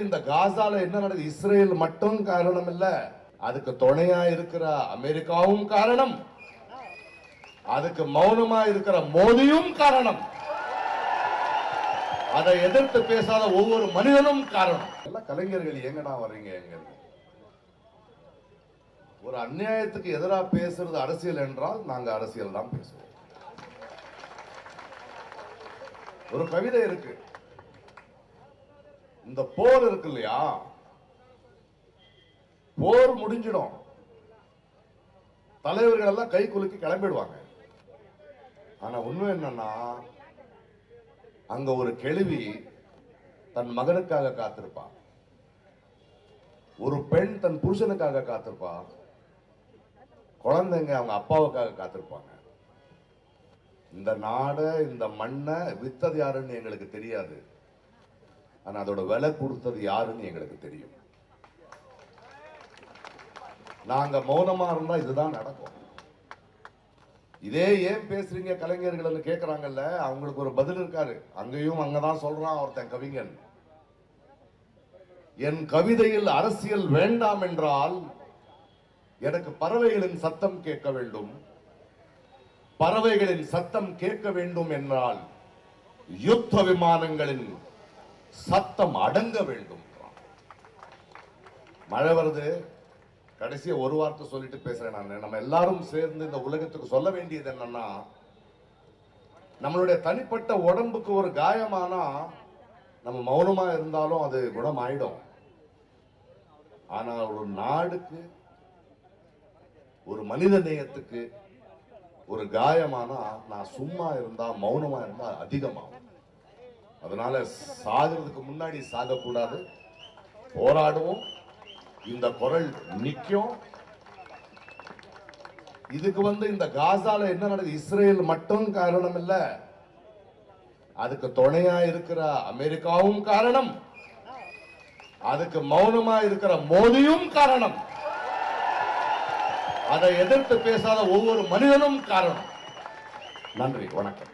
இந்த காசால என்ன நடக்குது? இஸ்ரேல் மட்டும் காரணம் இல்ல, அதுக்கு துணையா இருக்கிற அமெரிக்காவும் காரணம், அதுக்கு மௌனமா இருக்கிற மோடியும் காரணம், அதை எதிர்த்து பேசாத ஒவ்வொரு மனிதனும் காரணம். எல்லாம் கலைஞர்கள் எங்கடா வர்றீங்க? எங்க ஒரு அநியாயத்துக்கு எதிராக பேசுறது அரசியல் என்றால் நாங்க அரசியல் தான் பேசுவோம். ஒரு கவிதை இருக்கு, இந்த போர் இருக்கு இல்லையா, போர் முடிஞ்சிடும், தலைவர்கள் எல்லாம் கை குலுக்கி கிளம்பிடுவாங்க. ஆனா உண்மை என்னன்னா, அங்க ஒரு கிழவி தன் மகனுக்காக காத்திருப்பா, ஒரு பெண் தன் புருஷனுக்காக காத்திருப்பா, குழந்தைங்க அவங்க அப்பாவுக்காக காத்திருப்பாங்க. இந்த நாடு இந்த மண்ணை வித்தது யாருன்னு எங்களுக்கு தெரியாது, ஆனா அதோட விலை கொடுத்தது யாருன்னு எங்களுக்கு தெரியும். நாங்க மௌனமா இருந்தா இதுதான் நடக்கும். இதே ஏன் பேசுறீங்க கலைஞர்கள் கேட்கிறாங்கல்ல, அவங்களுக்கு ஒரு பதில் இருக்காரு. அங்கேயும் அங்கதான் சொல்றான் ஒருத்தன் கவிஞன், என் கவிதையில் அரசியல் வேண்டாம் என்றால் எனக்கு பறவைகளின் சத்தம் கேட்க வேண்டும், பறவைகளின் சத்தம் கேட்க வேண்டும் என்றால் யுத்த விமானங்களின் சத்தம் அடங்க வேண்டும். மழை வருது, கடைசியா ஒரு வார்த்தை சொல்லிட்டு பேசுறேன் நான். நம்ம எல்லாரும் சேர்ந்து இந்த உலகத்துக்கு சொல்ல வேண்டியது என்னன்னா, நம்மளுடைய தனிப்பட்ட உடம்புக்கு ஒரு காயமானா நம்ம மௌனமா இருந்தாலும் அது குணமாயிடும். ஆனா ஒரு நாடுக்கு, ஒரு மனித நேயத்துக்கு ஒரு காயமானா நான் சும்மா இருந்தா மௌனமா இருந்தா அதிகமாகும். அதனால சாகிறதுக்கு முன்னாடி சாகக்கூடாது, போராடுவோம், இந்த குரல் நிக்கும். இதுக்கு இந்த காசால என்ன நடக்குது? இஸ்ரேல் மட்டும் காரணம் இல்ல, அதுக்கு துணையா இருக்கிற அமெரிக்காவும் காரணம், அதுக்கு மௌனமா இருக்கிற மோடியும் காரணம், அதை எதிர்த்து பேசாத ஒவ்வொரு மனிதனும் காரணம். நன்றி, வணக்கம்.